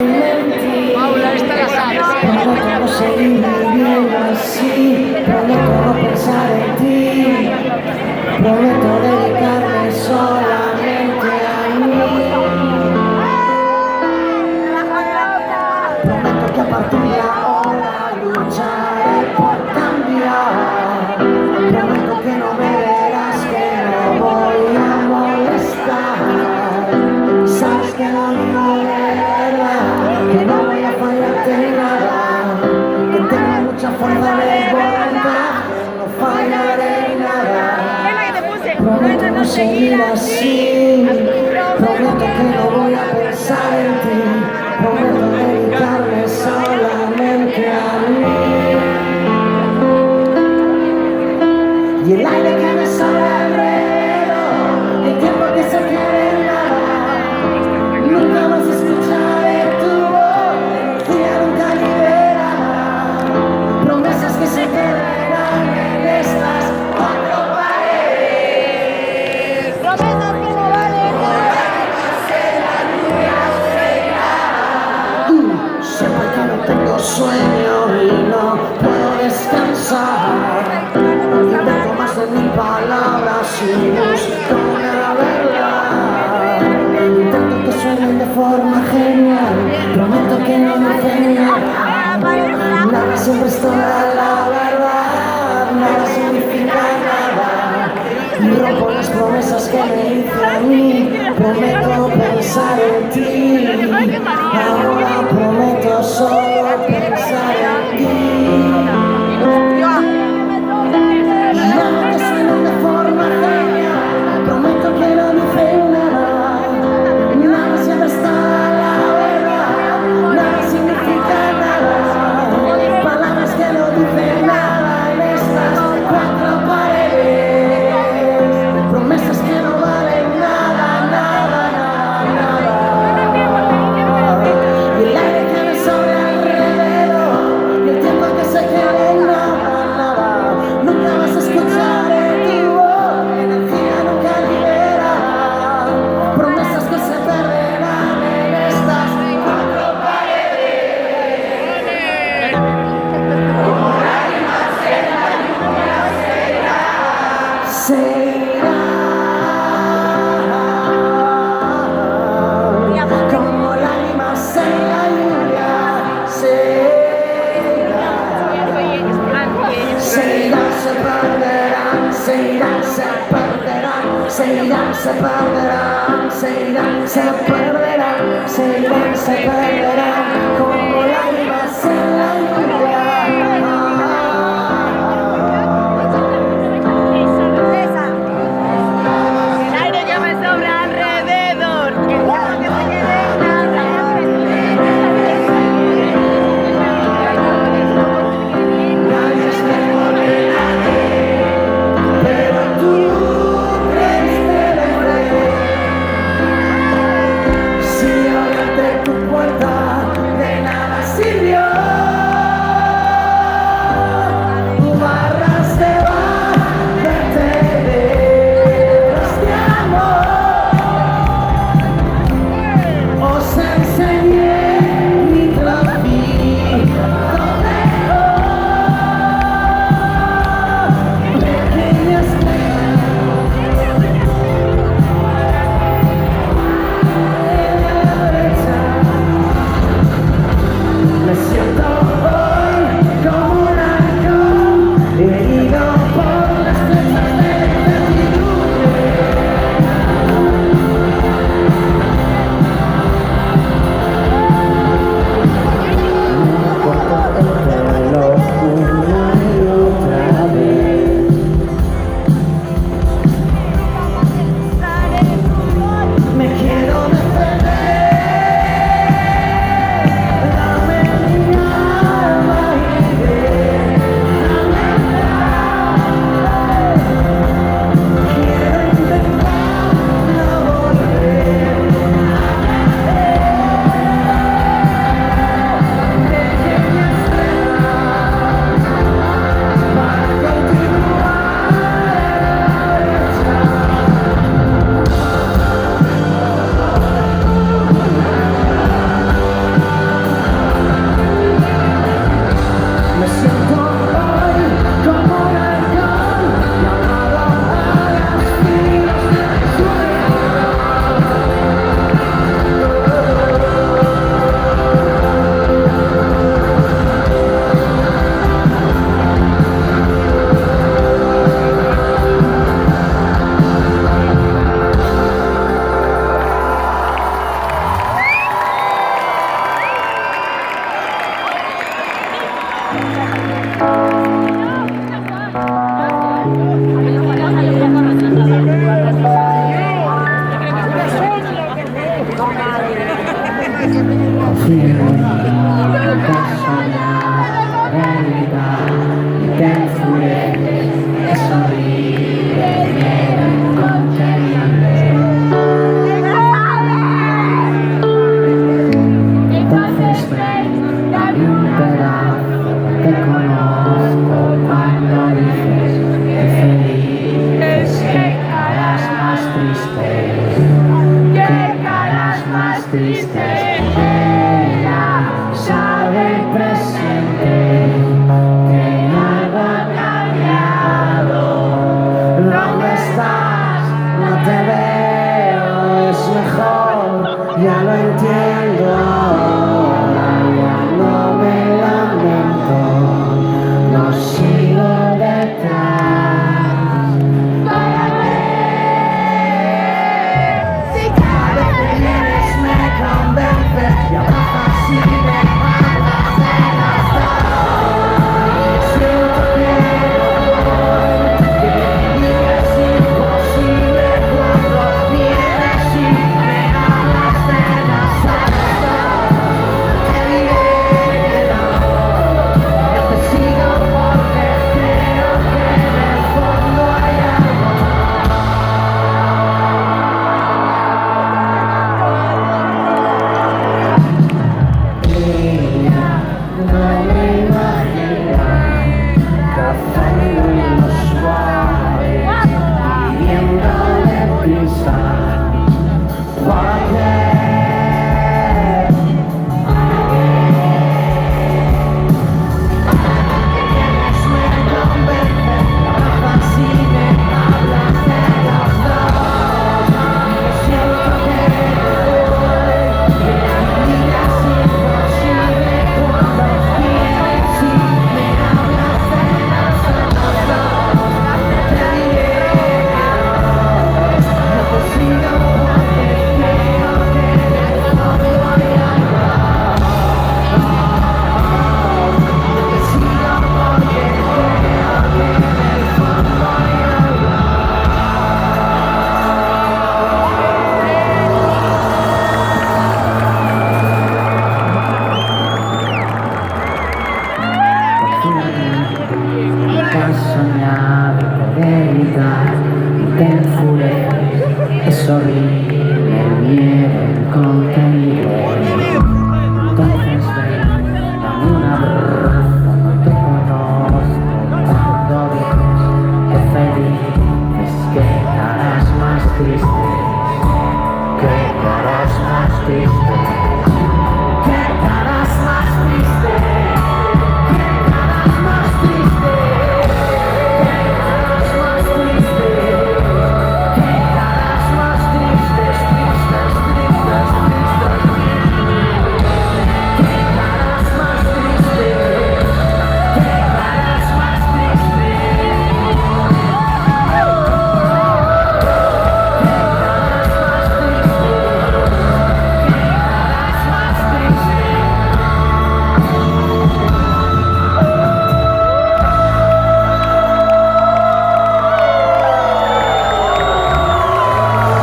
Paula, esta la sabes. Prometo no seguir viviendo así, prometo no pensar en ti, prometo dedicarme solamente a mí. Prometo que a partir de ahora lucharé por cambiar. Prometo que no me verás, que no voy a molestar. Sabes que lo digo de verdad, que no voy a fallarte en nada, que tengo mucha fuerza de voluntad, no fallaré en nada. Prometo no seguir así, prometo que no voy a pensar en ti, prometo dedicarme solamente a mí. Y el aire que me sobra alrededor, el tiempo que se quede en nada, nunca más escucharé tu voz, energía nunca liberada, promesas que se perderán en estas cuatro paredes. Promesas que no valen nada. Sepa que no tengo sueño y no puedo descansar. Invento más de 1000 palabras y busco una verdad. Intento que suenen de forma genial, prometo que no me enseñan. Nada siempre es toda la verdad, nada significa nada. Y rompo las promesas que me hice a mí, prometo pensar en ti. Ahora prometo solo pensar en ti. Como lágrimas en la lluvia, se irán, se perderán, se irán, se perderán, se irán, se perderán, se irán, se perderán, se irán, se perderán, como lágrimas en la lluvia. Tu puerta Entonces ven, dame un beso.